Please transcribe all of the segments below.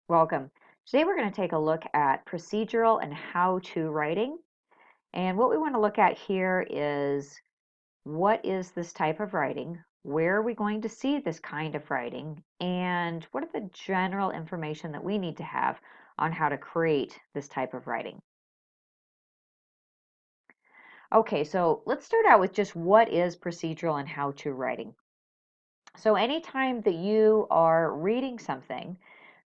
Welcome. Today we're going to take a look at procedural and how-to writing. And what we want to look at here is what is this type of writing? Where are we going to see this kind of writing? And what are the general information that we need to have on how to create this type of writing? Okay, so let's start out with just what is procedural and how-to writing. So anytime that you are reading something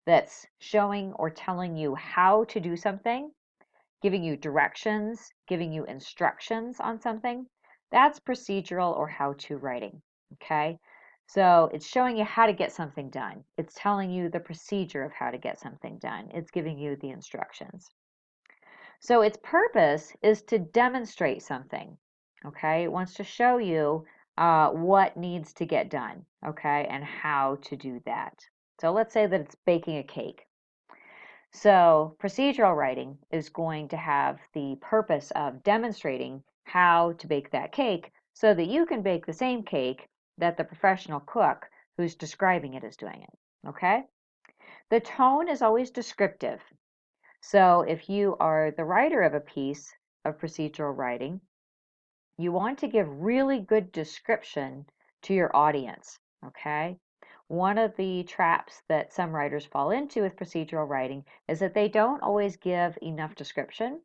that's showing or telling you how to do something, giving you directions, giving you instructions on something, that's procedural or how-to writing, okay? So it's showing you how to get something done. It's telling you the procedure of how to get something done. It's giving you the instructions. So its purpose is to demonstrate something, okay? It wants to show you what needs to get done, okay, and how to do that. So let's say that it's baking a cake. So procedural writing is going to have the purpose of demonstrating how to bake that cake so that you can bake the same cake that the professional cook who's describing it is doing it. Okay? The tone is always descriptive. So if you are the writer of a piece of procedural writing, you want to give really good description to your audience. Okay? One of the traps that some writers fall into with procedural writing is that they don't always give enough description,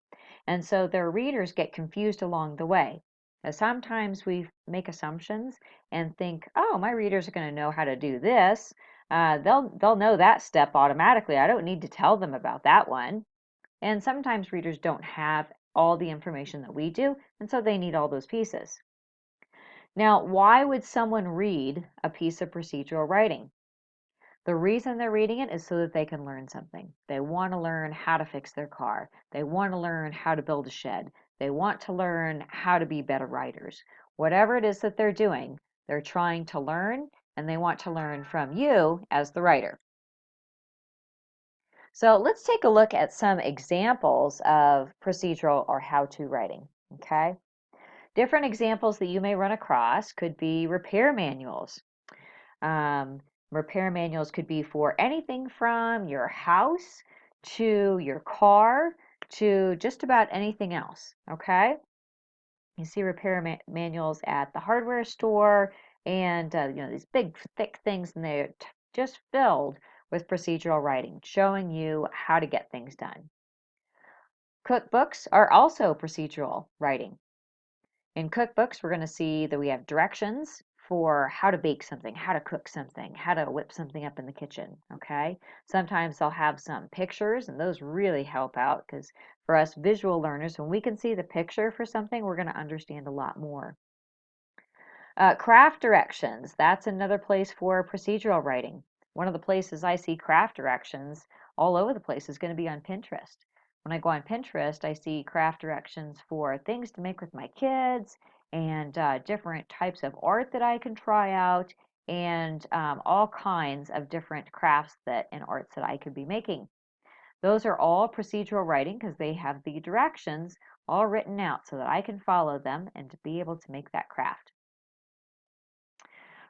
and so their readers get confused along the way. Now, sometimes we make assumptions and think, "Oh, my readers are going to know how to do this. They'll know that step automatically. I don't need to tell them about that one." And sometimes readers don't have all the information that we do, and so they need all those pieces. Now, why would someone read a piece of procedural writing? The reason they're reading it is so that they can learn something. They want to learn how to fix their car. They want to learn how to build a shed. They want to learn how to be better writers. Whatever it is that they're doing, they're trying to learn, and they want to learn from you as the writer. So let's take a look at some examples of procedural or how-to writing, okay? Different examples that you may run across could be repair manuals. Um, Repair manuals could be for anything from your house to your car to just about anything else, okay? You see repair manuals at the hardware store and these big thick things, and they're just filled with procedural writing showing you how to get things done. Cookbooks are also procedural writing. In cookbooks, we're going to see that we have directions for how to bake something, how to cook something, how to whip something up in the kitchen, okay? Sometimes they'll have some pictures, and those really help out because for us visual learners, when we can see the picture for something, we're going to understand a lot more. Craft directions, that's another place for procedural writing. One of the places I see craft directions all over the place is going to be on Pinterest. When I go on Pinterest, I see craft directions for things to make with my kids and different types of art that I can try out and all kinds of different crafts and arts that I could be making. Those are all procedural writing because they have the directions all written out so that I can follow them and to be able to make that craft.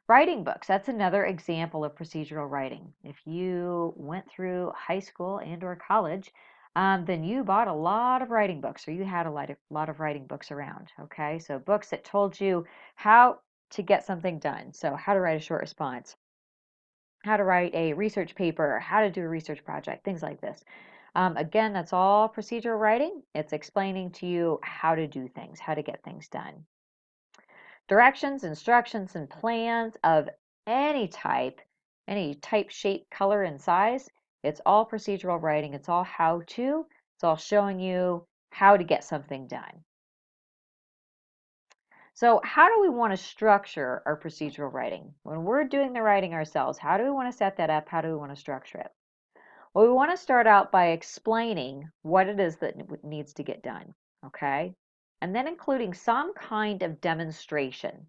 Writing books, that's another example of procedural writing. If you went through high school and or college, then you bought a lot of writing books or you had a lot of writing books around, okay? So books that told you how to get something done. So how to write a short response, how to write a research paper, how to do a research project, things like this. Again, that's all procedural writing. It's explaining to you how to do things, how to get things done. Directions, instructions, and plans of any type, shape, color, and size. It's all procedural writing. It's all how to. It's all showing you how to get something done. So how do we want to structure our procedural writing? When we're doing the writing ourselves, how do we want to set that up? How do we want to structure it? Well, we want to start out by explaining what it is that needs to get done, okay? And then including some kind of demonstration,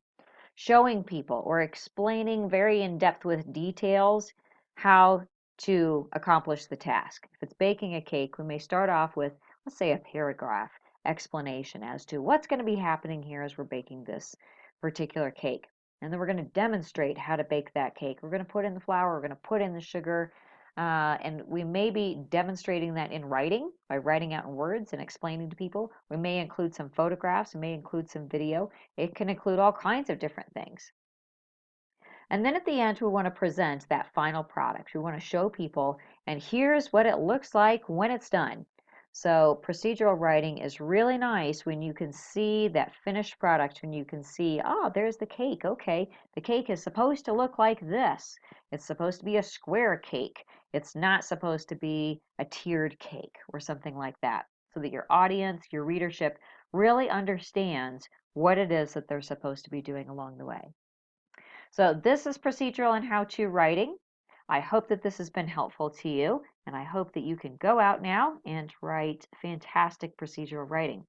showing people or explaining very in depth with details how to accomplish the task. If it's baking a cake, we may start off with, let's say, a paragraph explanation as to what's going to be happening here as we're baking this particular cake. And then we're going to demonstrate how to bake that cake. We're going to put in the flour, we're going to put in the sugar, and we may be demonstrating that in writing by writing out in words and explaining to people. We may include some photographs, we may include some video. It can include all kinds of different things. And then at the end, we want to present that final product. We want to show people, and here's what it looks like when it's done. So procedural writing is really nice when you can see that finished product, when you can see, oh, there's the cake. Okay, the cake is supposed to look like this. It's supposed to be a square cake. It's not supposed to be a tiered cake or something like that, so that your audience, your readership really understands what it is that they're supposed to be doing along the way. So this is procedural and how-to writing. I hope that this has been helpful to you, and I hope that you can go out now and write fantastic procedural writing.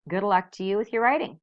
Good luck to you with your writing.